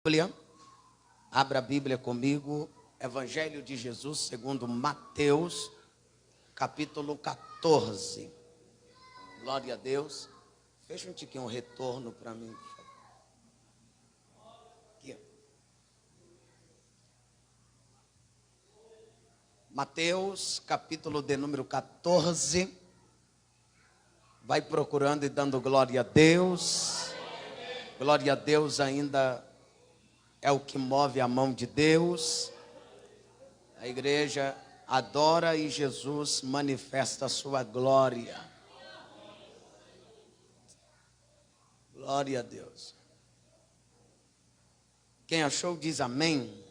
Bíblia, abra a Bíblia comigo, Evangelho de Jesus segundo Mateus, capítulo 14. Glória a Deus. Fecha um tiquinho, um retorno para mim, por favor. Aqui. Mateus, capítulo de número 14. Vai procurando e dando glória a Deus. Glória a Deus ainda é o que move a mão de Deus. A igreja adora e Jesus manifesta a sua glória. Glória a Deus. Quem achou diz amém.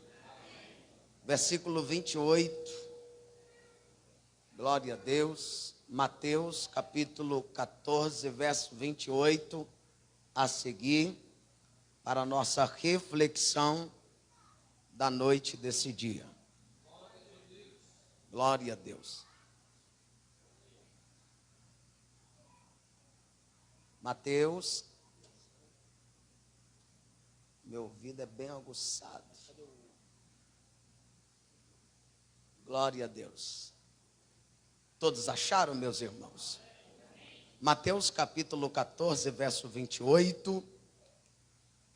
Versículo 28. Glória a Deus. Mateus capítulo 14, verso 28. A seguir, para a nossa reflexão da noite desse dia. Glória a Deus. Mateus. Meu ouvido é bem aguçado. Glória a Deus. Todos acharam, meus irmãos? Mateus capítulo 14, verso 28.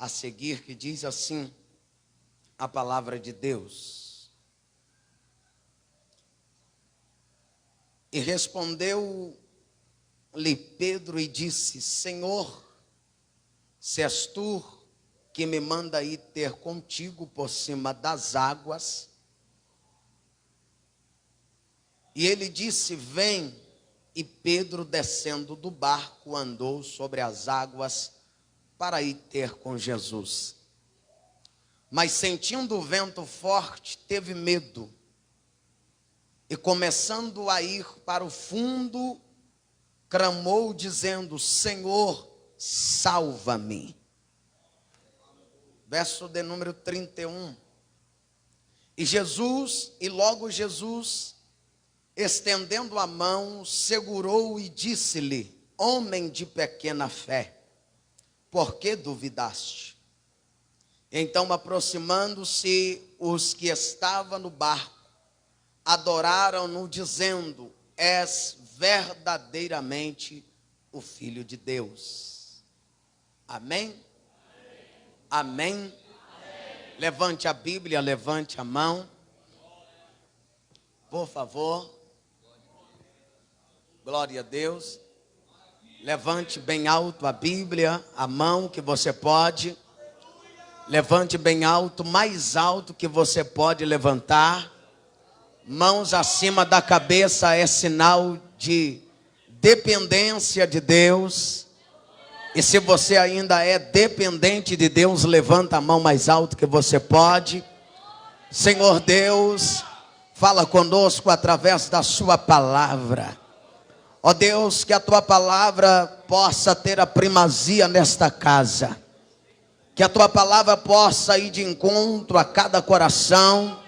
A seguir, que diz assim a palavra de Deus. E respondeu-lhe Pedro e disse: Senhor, se és tu que me manda ir ter contigo por cima das águas. E ele disse: vem. E Pedro, descendo do barco, andou sobre as águas para ir ter com Jesus. Mas sentindo o vento forte, teve medo. E começando a ir para o fundo, clamou dizendo: Senhor, salva-me. Verso de número 31. E logo Jesus, estendendo a mão, segurou e disse-lhe: homem de pequena fé, por que duvidaste? Então, aproximando-se os que estavam no barco, adoraram-no, dizendo: és verdadeiramente o Filho de Deus. Amém? Amém? Amém? Levante a Bíblia, levante a mão. Por favor. Glória a Deus. Levante bem alto a Bíblia, a mão que você pode. Levante bem alto, mais alto que você pode levantar. Mãos acima da cabeça é sinal de dependência de Deus. E se você ainda é dependente de Deus, levanta a mão mais alto que você pode. Senhor Deus, fala conosco através da sua palavra. Ó Deus, que a tua palavra possa ter a primazia nesta casa. Que a tua palavra possa ir de encontro a cada coração.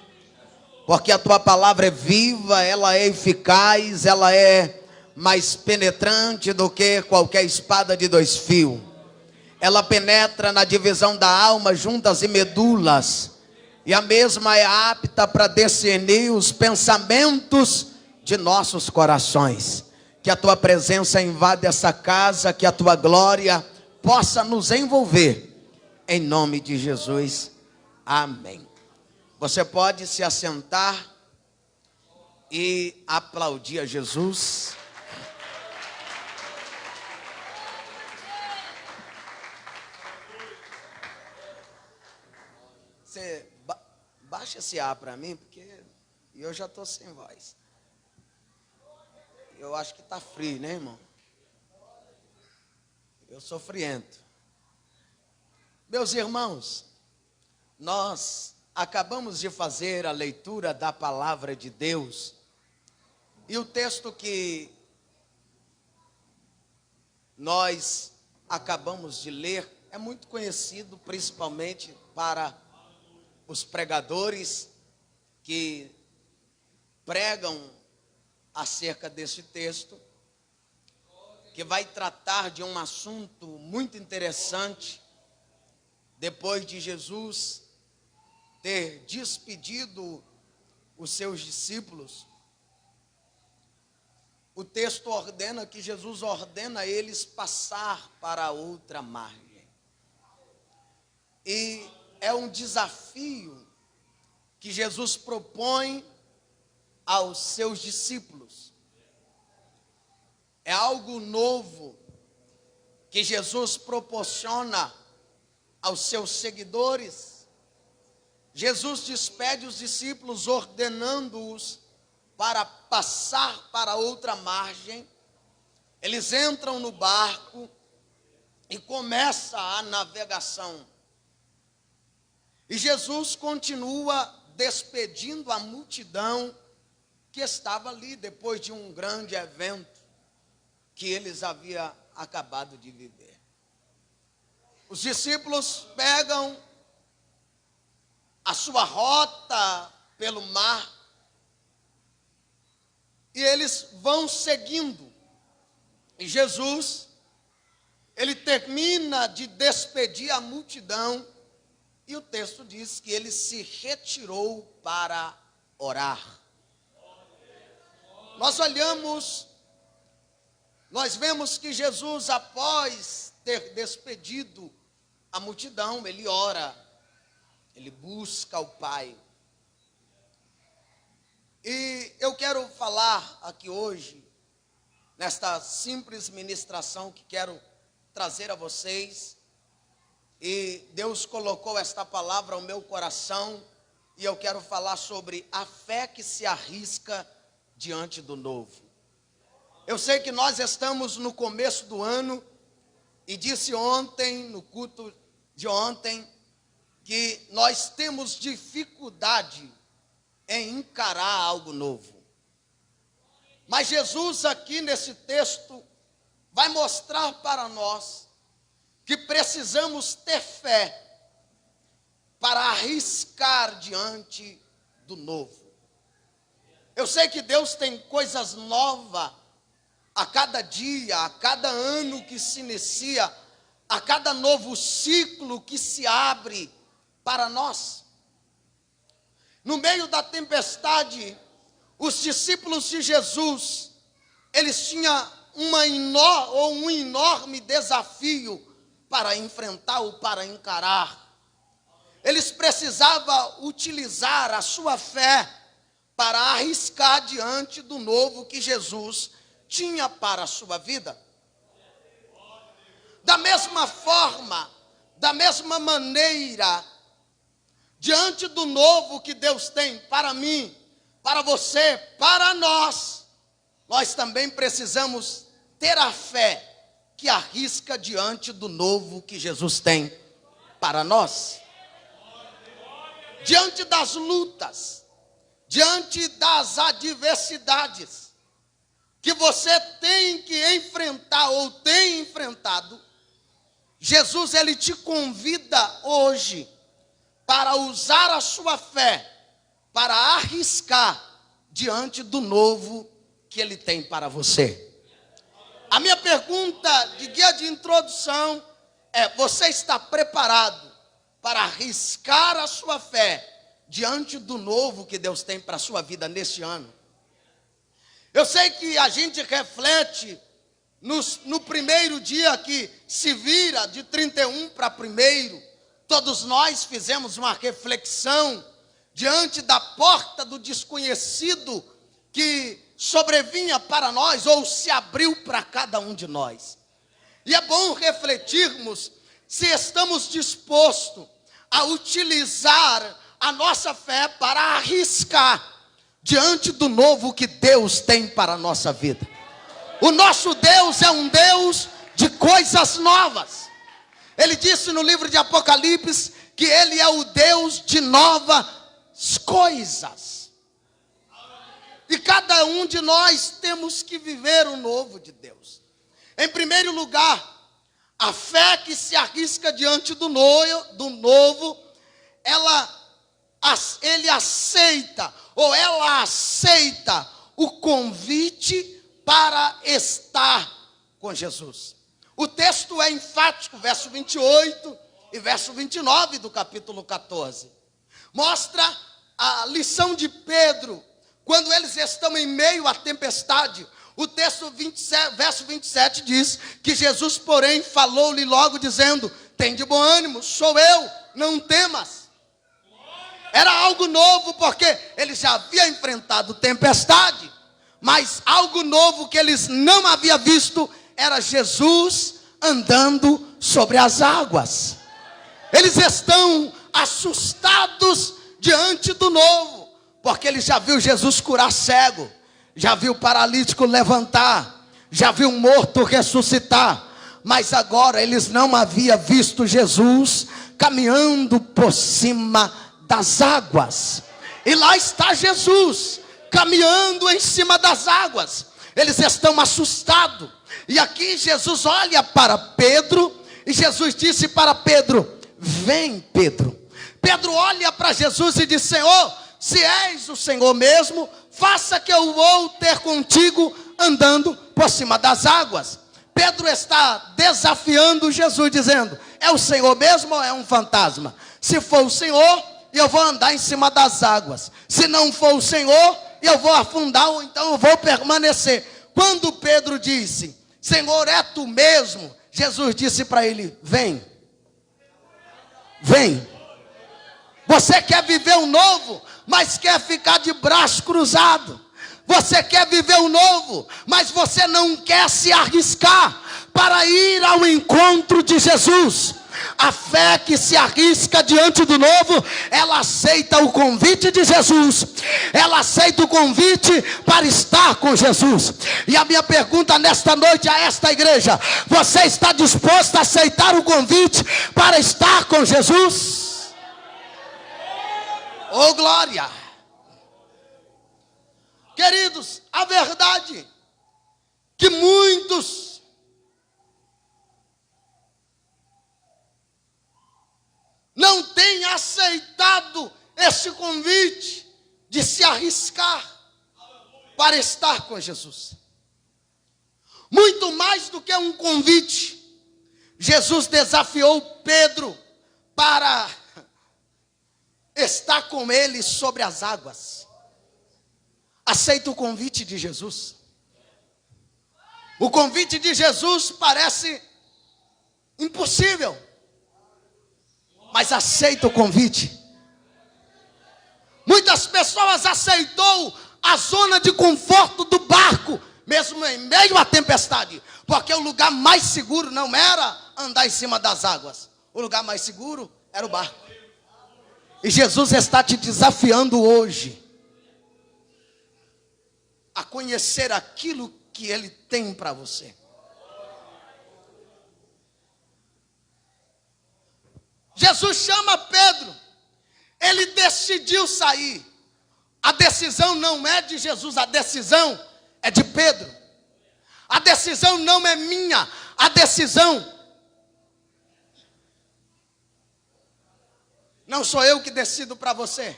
Porque a tua palavra é viva, ela é eficaz, ela é mais penetrante do que qualquer espada de dois fios. Ela penetra na divisão da alma, juntas e medulas. E a mesma é apta para discernir os pensamentos de nossos corações. Que a tua presença invade essa casa, que a tua glória possa nos envolver. Em nome de Jesus. Amém. Você pode se assentar e aplaudir a Jesus. Você baixa esse ar para mim, porque eu já estou sem voz. Eu acho que está frio, né, irmão? Eu sou friento. Meus irmãos, nós acabamos de fazer a leitura da palavra de Deus. E o texto que nós acabamos de ler é muito conhecido, principalmente para os pregadores que pregam acerca desse texto, que vai tratar de um assunto muito interessante, depois de Jesus ter despedido os seus discípulos, o texto ordena que Jesus ordena a eles passar para outra margem. E é um desafio que Jesus propõe aos seus discípulos. É algo novo que Jesus proporciona aos seus seguidores. Jesus despede os discípulos ordenando-os para passar para outra margem. Eles entram no barco e começa a navegação. E Jesus continua despedindo a multidão que estava ali depois de um grande evento que eles haviam acabado de viver. Os discípulos pegam a sua rota pelo mar e eles vão seguindo. E Jesus, ele termina de despedir a multidão e o texto diz que ele se retirou para orar. Nós vemos que Jesus, após ter despedido a multidão, ele ora, ele busca o Pai. E eu quero falar aqui hoje, nesta simples ministração que quero trazer a vocês, e Deus colocou esta palavra ao meu coração, e eu quero falar sobre a fé que se arrisca diante do novo. Eu sei que nós estamos no começo do ano, e disse ontem, no culto de ontem, que nós temos dificuldade em encarar algo novo. Mas Jesus aqui nesse texto vai mostrar para nós que precisamos ter fé para arriscar diante do novo. Eu sei que Deus tem coisas novas a cada dia, a cada ano que se inicia, a cada novo ciclo que se abre para nós. No meio da tempestade, os discípulos de Jesus, eles tinham um enorme desafio para enfrentar ou para encarar. Eles precisavam utilizar a sua fé para arriscar diante do novo que Jesus tinha para a sua vida. Da mesma forma, da mesma maneira, diante do novo que Deus tem para mim, para você, para nós, nós também precisamos ter a fé que arrisca diante do novo que Jesus tem para nós. Diante das lutas, diante das adversidades que você tem que enfrentar ou tem enfrentado, Jesus, ele te convida hoje para usar a sua fé, para arriscar diante do novo que ele tem para você. A minha pergunta de guia de introdução é: você está preparado para arriscar a sua fé diante do novo que Deus tem para a sua vida neste ano? Eu sei que a gente reflete no primeiro dia que se vira de 31 para 1º, todos nós fizemos uma reflexão diante da porta do desconhecido que sobrevinha para nós ou se abriu para cada um de nós. E é bom refletirmos se estamos dispostos a utilizar a nossa fé para arriscar diante do novo que Deus tem para a nossa vida. O nosso Deus é um Deus de coisas novas. Ele disse no livro de Apocalipse que ele é o Deus de novas coisas. E cada um de nós temos que viver o novo de Deus. Em primeiro lugar, a fé que se arrisca diante do novo, ele aceita, ou ela aceita o convite para estar com Jesus. O texto é enfático, verso 28, e verso 29 do capítulo 14. Mostra a lição de Pedro, quando eles estão em meio à tempestade. O texto 27, verso 27 diz que Jesus, porém, falou-lhe logo dizendo: tem de bom ânimo, sou eu, não temas. Era algo novo, porque eles já haviam enfrentado tempestade, mas algo novo que eles não haviam visto era Jesus andando sobre as águas. Eles estão assustados diante do novo, porque eles já viu Jesus curar cego, já viu paralítico levantar, já viu morto ressuscitar, mas agora eles não haviam visto Jesus caminhando por cima das águas. E lá está Jesus caminhando em cima das águas. Eles estão assustados. E aqui Jesus olha para Pedro, e Jesus disse para Pedro: vem, Pedro. Pedro olha para Jesus e diz: Senhor, se és o Senhor mesmo, faça que eu vou ter contigo andando por cima das águas. Pedro está desafiando Jesus, dizendo: é o Senhor mesmo ou é um fantasma? Se for o Senhor, eu vou andar em cima das águas. Se não for o Senhor, eu vou afundar, ou então eu vou permanecer. Quando Pedro disse: Senhor, é tu mesmo? Jesus disse para ele: vem. Vem. Você quer viver o novo, mas quer ficar de braço cruzado. Você quer viver o novo, mas você não quer se arriscar para ir ao encontro de Jesus. A fé que se arrisca diante do novo, ela aceita o convite de Jesus. Ela aceita o convite para estar com Jesus. E a minha pergunta nesta noite a esta igreja: você está disposto a aceitar o convite para estar com Jesus? Oh, glória! Queridos, a verdade que muitos não têm aceitado esse convite de se arriscar para estar com Jesus. Muito mais do que um convite, Jesus desafiou Pedro para estar com ele sobre as águas. Aceita o convite de Jesus. O convite de Jesus parece impossível, mas aceita o convite. Muitas pessoas aceitou a zona de conforto do barco, mesmo em meio à tempestade, porque o lugar mais seguro não era andar em cima das águas. O lugar mais seguro era o barco. E Jesus está te desafiando hoje a conhecer aquilo que Ele tem para você. Jesus chama Pedro, ele decidiu sair. A decisão não é de Jesus, a decisão é de Pedro. A decisão não é minha, a decisão não sou eu que decido para você.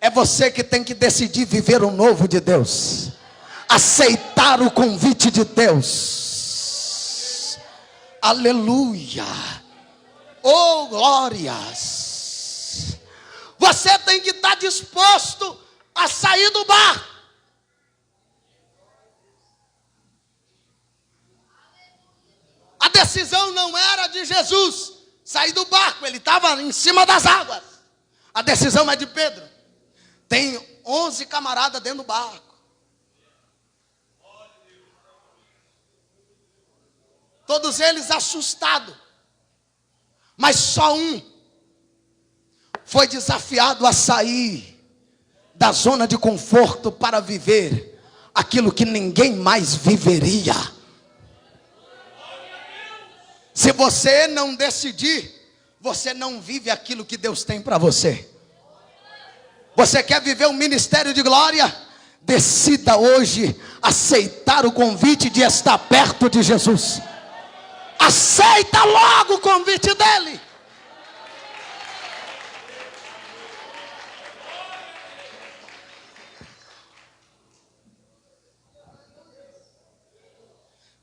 É você que tem que decidir viver o novo de Deus. Aceitar o convite de Deus. Aleluia. Oh, glórias. Você tem que estar disposto a sair do barco. A decisão não era de Jesus sair do barco, ele estava em cima das águas. A decisão é de Pedro. Tem 11 camaradas dentro do barco. Todos eles assustados. Mas só um foi desafiado a sair da zona de conforto para viver aquilo que ninguém mais viveria. Se você não decidir, você não vive aquilo que Deus tem para você. Você quer viver um ministério de glória? Decida hoje aceitar o convite de estar perto de Jesus. Aceita logo o convite dele.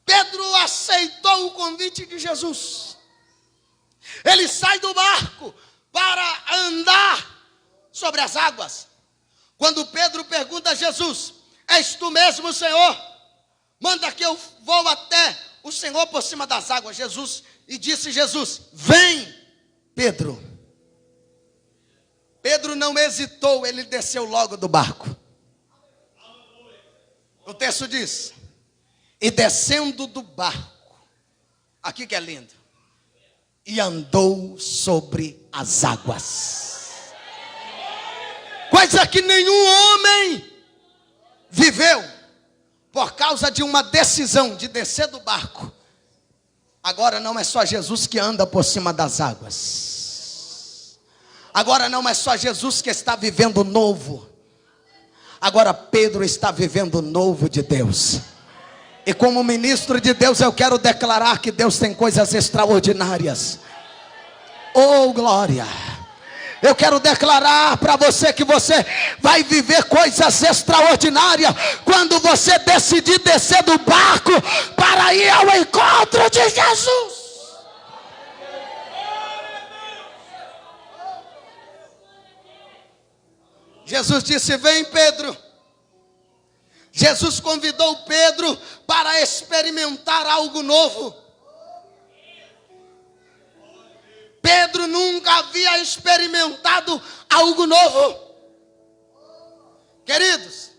Pedro aceitou o convite de Jesus. Ele sai do barco para andar sobre as águas. Quando Pedro pergunta a Jesus: és tu mesmo, Senhor? Manda que eu vou até o Senhor por cima das águas. E disse Jesus: vem, Pedro. Pedro não hesitou, ele desceu logo do barco. O texto diz: e descendo do barco, aqui que é lindo, e andou sobre as águas. Coisa que nenhum homem viveu, por causa de uma decisão de descer do barco. Agora não é só Jesus que anda por cima das águas. Agora não é só Jesus que está vivendo novo. Agora Pedro está vivendo o novo de Deus. E como ministro de Deus, eu quero declarar que Deus tem coisas extraordinárias. Oh, glória! Eu quero declarar para você que você vai viver coisas extraordinárias quando você decidir descer do barco para ir ao encontro de Jesus. Jesus disse: vem, Pedro. Jesus convidou Pedro para experimentar algo novo. Pedro nunca havia experimentado algo novo. Queridos,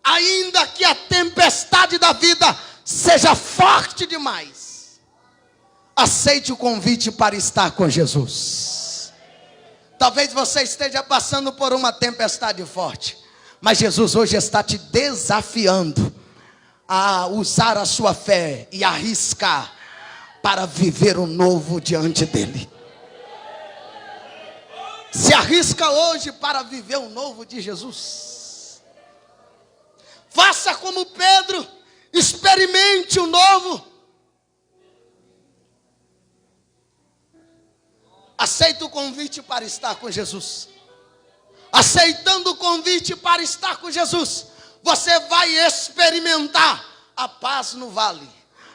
ainda que a tempestade da vida seja forte demais, aceite o convite para estar com Jesus. Talvez você esteja passando por uma tempestade forte, mas Jesus hoje está te desafiando a usar a sua fé e arriscar para viver o novo diante dele. Se arrisca hoje para viver o novo de Jesus. Faça como Pedro, experimente o novo. Aceita o convite para estar com Jesus. Aceitando o convite para estar com Jesus, você vai experimentar a paz no vale,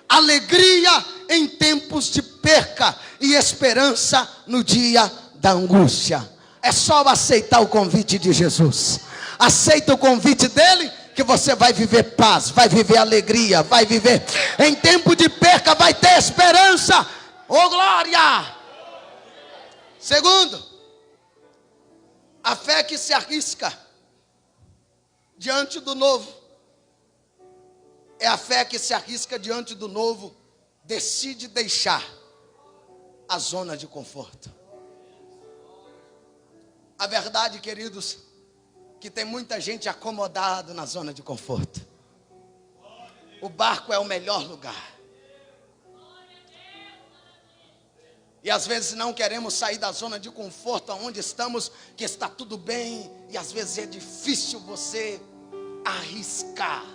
alegria em tempos de perca e esperança no dia da angústia. É só aceitar o convite de Jesus. Aceita o convite dele, que você vai viver paz, vai viver alegria, vai viver em tempo de perca, vai ter esperança. Oh, glória! Segundo, a fé que se arrisca diante do novo. É a fé que se arrisca diante do novo, decide deixar a zona de conforto. A verdade, queridos, que tem muita gente acomodada na zona de conforto. O barco é o melhor lugar. E às vezes não queremos sair da zona de conforto onde estamos, que está tudo bem. E às vezes é difícil você arriscar.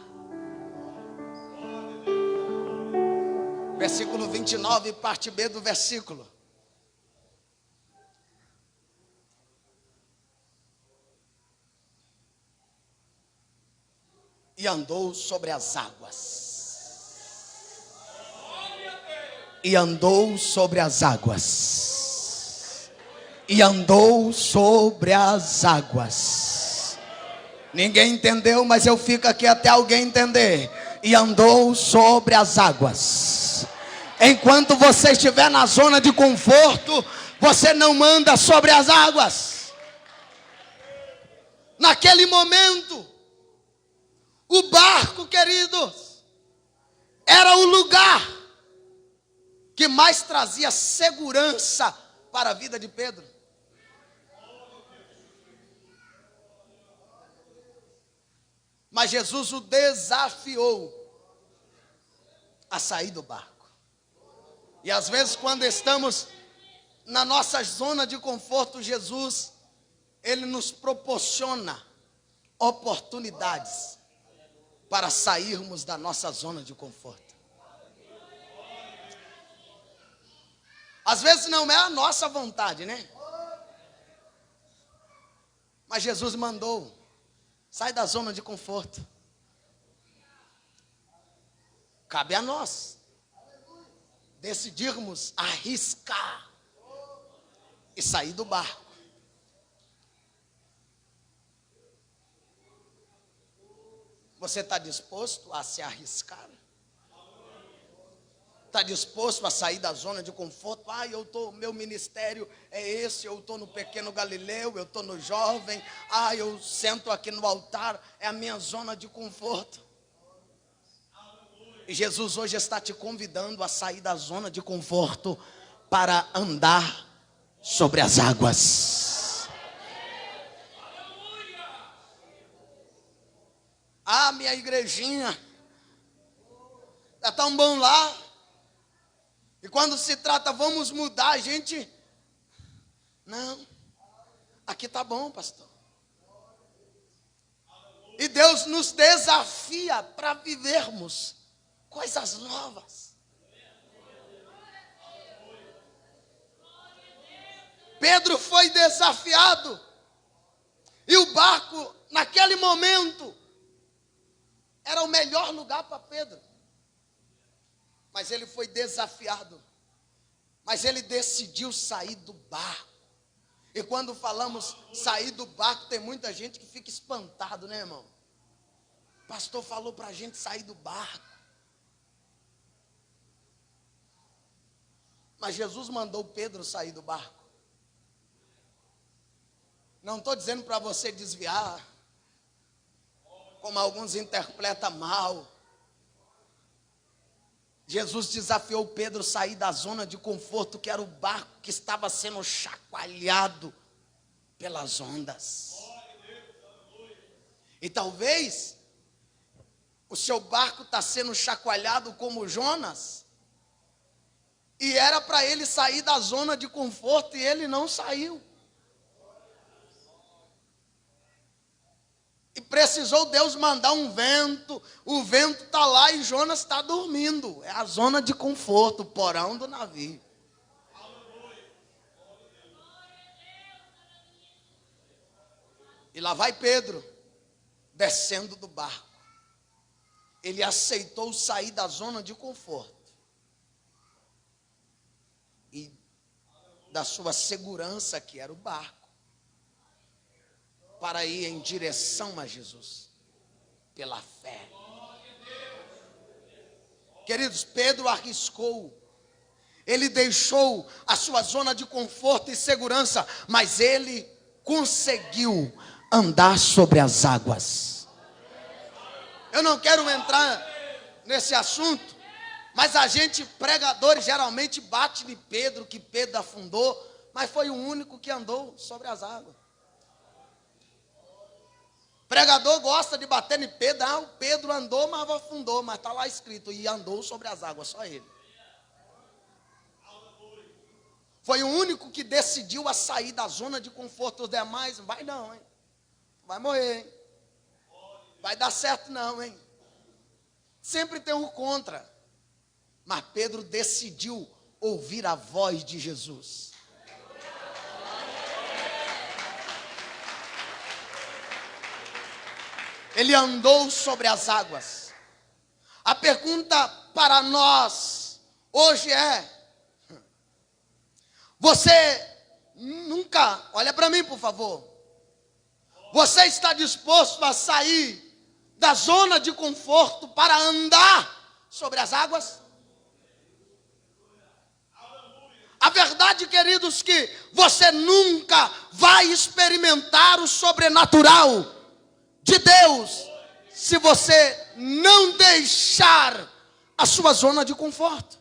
Versículo 29, parte B do versículo. E andou sobre as águas. E andou sobre as águas. E andou sobre as águas. Ninguém entendeu, mas eu fico aqui até alguém entender. E andou sobre as águas. Enquanto você estiver na zona de conforto, você não anda sobre as águas. Naquele momento, o barco, queridos, era o lugar que mais trazia segurança para a vida de Pedro. Mas Jesus o desafiou a sair do barco. E às vezes quando estamos na nossa zona de conforto, Jesus, Ele nos proporciona oportunidades para sairmos da nossa zona de conforto. Às vezes não é a nossa vontade, né? Mas Jesus mandou, sai da zona de conforto. Cabe a nós decidirmos arriscar e sair do barco. Você está disposto a se arriscar? Está disposto a sair da zona de conforto? Meu ministério é esse, eu estou no Pequeno Galileu, eu estou no Jovem, eu sento aqui no altar, é a minha zona de conforto. E Jesus hoje está te convidando a sair da zona de conforto para andar sobre as águas. Minha igrejinha, está tão bom lá. E quando se trata, vamos mudar, a gente... Não, aqui está bom, pastor. E Deus nos desafia para vivermos coisas novas. Pedro foi desafiado. E o barco, naquele momento, era o melhor lugar para Pedro. Mas ele foi desafiado. Mas ele decidiu sair do barco. E quando falamos sair do barco, tem muita gente que fica espantado, né, irmão? O pastor falou para a gente sair do barco. Mas Jesus mandou Pedro sair do barco. Não estou dizendo para você desviar, como alguns interpretam mal. Jesus desafiou Pedro a sair da zona de conforto, que era o barco que estava sendo chacoalhado pelas ondas. E talvez o seu barco está sendo chacoalhado como Jonas, e era para ele sair da zona de conforto e ele não saiu. E precisou Deus mandar um vento, o vento está lá e Jonas está dormindo. É a zona de conforto, o porão do navio. E lá vai Pedro, descendo do barco. Ele aceitou sair da zona de conforto e da sua segurança, que era o barco, para ir em direção a Jesus, pela fé. Queridos, Pedro arriscou, ele deixou a sua zona de conforto e segurança, mas ele conseguiu andar sobre as águas. Eu não quero entrar nesse assunto, mas a gente, pregadores, geralmente bate em Pedro, que Pedro afundou, mas foi o único que andou sobre as águas. Pregador gosta de bater em Pedro. O Pedro andou, mas afundou. Mas está lá escrito, e andou sobre as águas, só ele. Foi o único que decidiu a sair da zona de conforto. Os demais, vai não, hein? Vai morrer, hein? Vai dar certo não, hein? Sempre tem um contra. Mas Pedro decidiu ouvir a voz de Jesus. Ele andou sobre as águas. A pergunta para nós hoje é: você nunca, olha para mim por favor, você está disposto a sair da zona de conforto para andar sobre as águas? A verdade, queridos, que você nunca vai experimentar o sobrenatural de Deus se você não deixar a sua zona de conforto.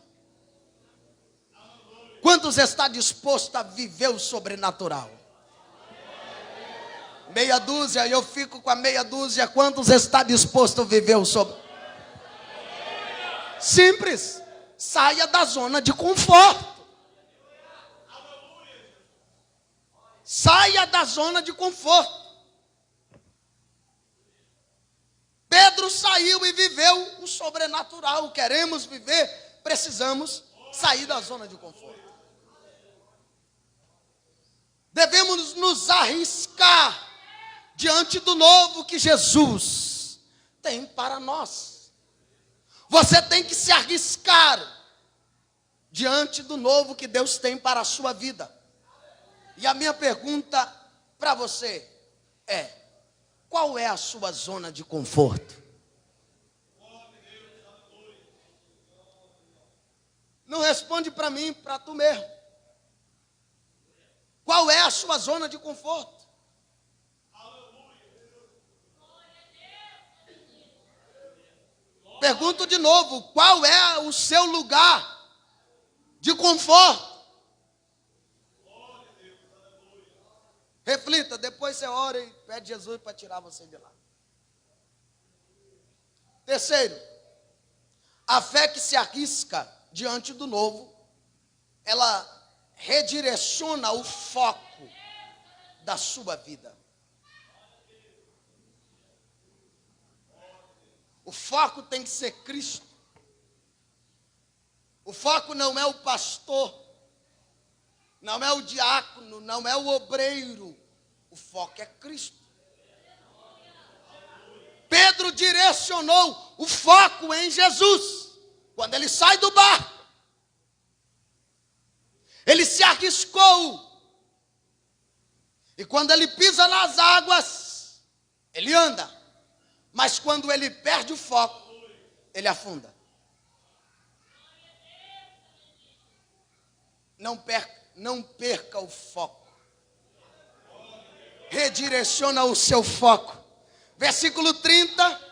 Quantos está disposto a viver o sobrenatural? Meia dúzia, eu fico com a meia dúzia. Quantos está disposto a viver o sobrenatural? Simples. Saia da zona de conforto. Saia da zona de conforto. Pedro saiu e viveu o sobrenatural. Queremos viver, precisamos sair da zona de conforto. Devemos nos arriscar diante do novo que Jesus tem para nós. Você tem que se arriscar diante do novo que Deus tem para a sua vida. E a minha pergunta para você é: qual é a sua zona de conforto? Não responde para mim, para tu mesmo. Qual é a sua zona de conforto? Pergunto de novo, qual é o seu lugar de conforto? Reflita, depois você ora e pede Jesus para tirar você de lá. Terceiro, a fé que se arrisca diante do novo, ela redireciona o foco da sua vida. O foco tem que ser Cristo. O foco não é o pastor, não é o diácono, não é o obreiro. O foco é Cristo. Pedro direcionou o foco em Jesus. Quando ele sai do barco, ele se arriscou. E quando ele pisa nas águas, ele anda. Mas quando ele perde o foco, ele afunda. Não perca o foco. Redireciona o seu foco. Versículo 30.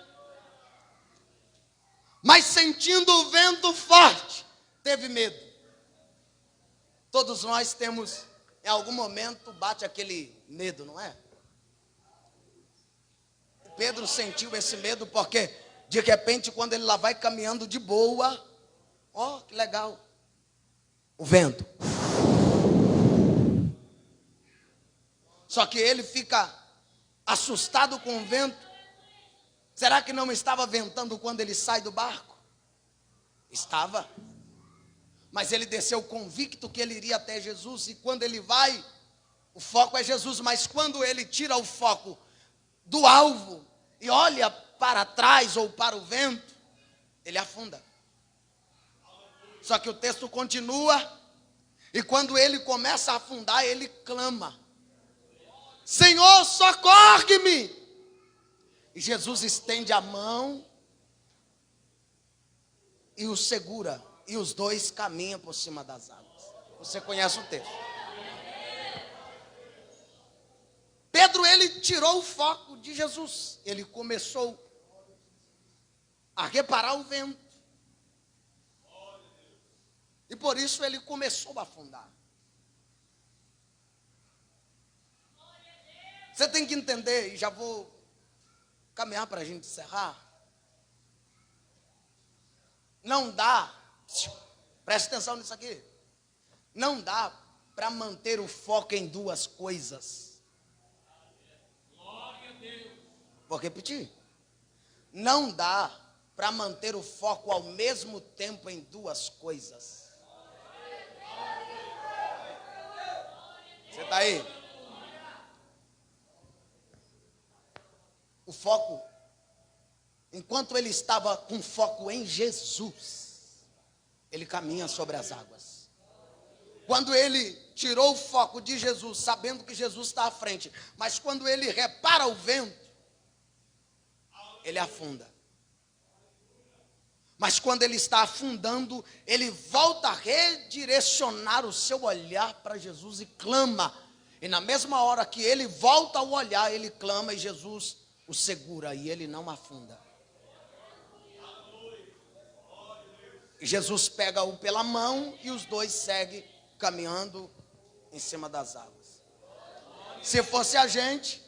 Mas sentindo o vento forte, teve medo. Todos nós temos, em algum momento, bate aquele medo, não é? Pedro sentiu esse medo porque, de repente, quando ele lá vai caminhando de boa, ó, que legal, o vento. Só que ele fica assustado com o vento. Será que não estava ventando quando ele sai do barco? Estava. Mas ele desceu convicto que ele iria até Jesus. E quando ele vai, o foco é Jesus. Mas quando ele tira o foco do alvo e olha para trás ou para o vento, ele afunda. Só que o texto continua. E quando ele começa a afundar, ele clama: Senhor, socorre-me! E Jesus estende a mão e o segura. E os dois caminham por cima das águas. Você conhece o texto. Pedro, ele tirou o foco de Jesus. Ele começou a reparar o vento. E por isso ele começou a afundar. Você tem que entender, e já vou caminhar para a gente encerrar. Não dá, preste atenção nisso aqui. Não dá para manter o foco em duas coisas. Vou repetir. Não dá para manter o foco ao mesmo tempo em duas coisas. Você está aí? O foco, enquanto ele estava com foco em Jesus, ele caminha sobre as águas. Quando ele tirou o foco de Jesus, sabendo que Jesus está à frente, mas quando ele repara o vento, ele afunda. Mas quando ele está afundando, ele volta a redirecionar o seu olhar para Jesus e clama. E na mesma hora que ele volta o olhar, ele clama e Jesus o segura e ele não afunda. E Jesus pega-o pela mão e os dois seguem caminhando em cima das águas. Se fosse a gente,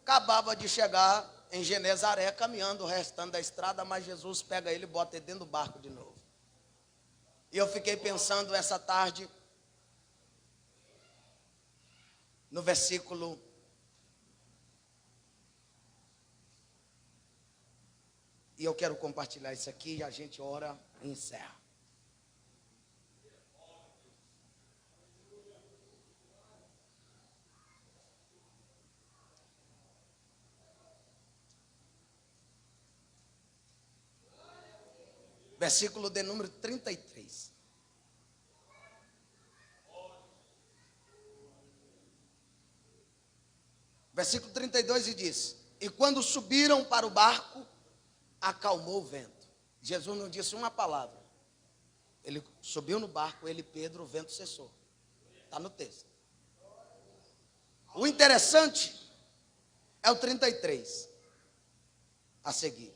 acabava de chegar em Genezaré, caminhando o restante da estrada, mas Jesus pega ele e bota ele dentro do barco de novo. E eu fiquei pensando essa tarde no versículo 1. E eu quero compartilhar isso aqui e a gente ora e encerra. Versículo de número 33. Versículo 32 e diz: e quando subiram para o barco, acalmou o vento. Jesus não disse uma palavra. Ele subiu no barco, ele, Pedro, o vento cessou. Está no texto. O interessante é o 33 a seguir.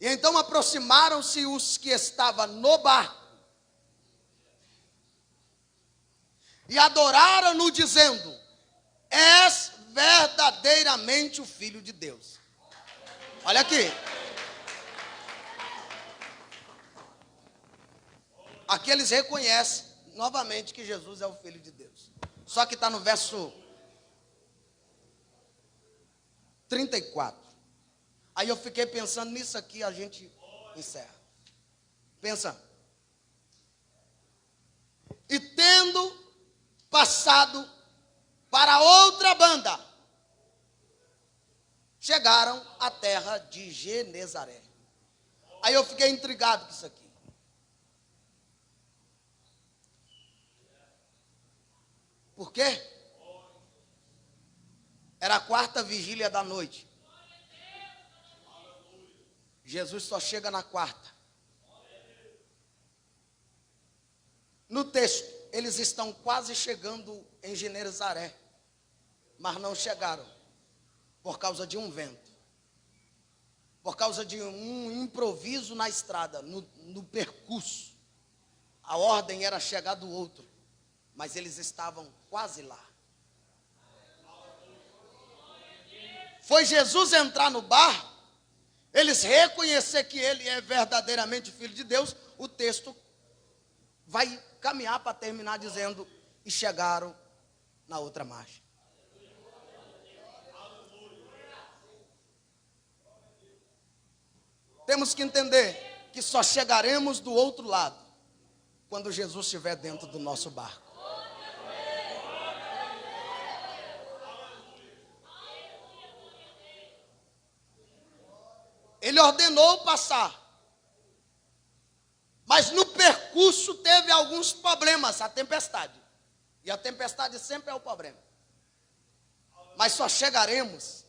E então aproximaram-se os que estavam no barco e adoraram-no, dizendo: és verdadeiramente o Filho de Deus. Olha aqui. Aqui eles reconhecem novamente que Jesus é o Filho de Deus. Só que está no verso 34. Aí eu fiquei pensando nisso aqui, a gente encerra. Pensa. E tendo passado para outra banda, chegaram à terra de Genezaré. Aí eu fiquei intrigado com isso aqui. Por quê? Era a quarta vigília da noite. Jesus só chega na quarta. No texto, eles estão quase chegando em Genezaré, mas não chegaram, por causa de um vento, por causa de um improviso na estrada, no percurso. A ordem era chegar do outro, mas eles estavam quase lá. Foi Jesus entrar no barco, eles reconhecer que ele é verdadeiramente Filho de Deus. O texto vai caminhar para terminar dizendo: e chegaram na outra margem. Temos que entender que só chegaremos do outro lado quando Jesus estiver dentro do nosso barco. Ele ordenou passar, mas no percurso teve alguns problemas, a tempestade. E a tempestade sempre é o problema. Mas só chegaremos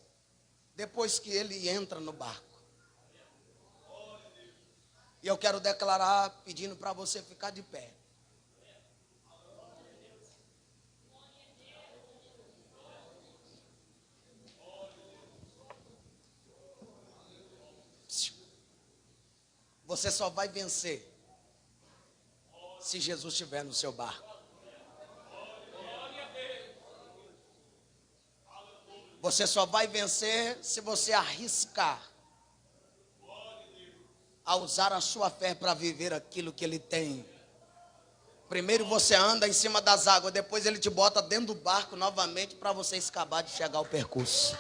depois que ele entra no barco. E eu quero declarar, pedindo para você ficar de pé. Você só vai vencer se Jesus estiver no seu barco. Você só vai vencer se você arriscar a usar a sua fé para viver aquilo que ele tem. Primeiro você anda em cima das águas, depois ele te bota dentro do barco novamente para você acabar de chegar ao percurso.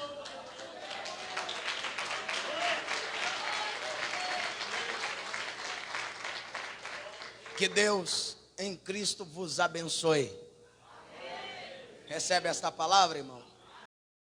Que Deus em Cristo vos abençoe. Recebe esta palavra, irmão?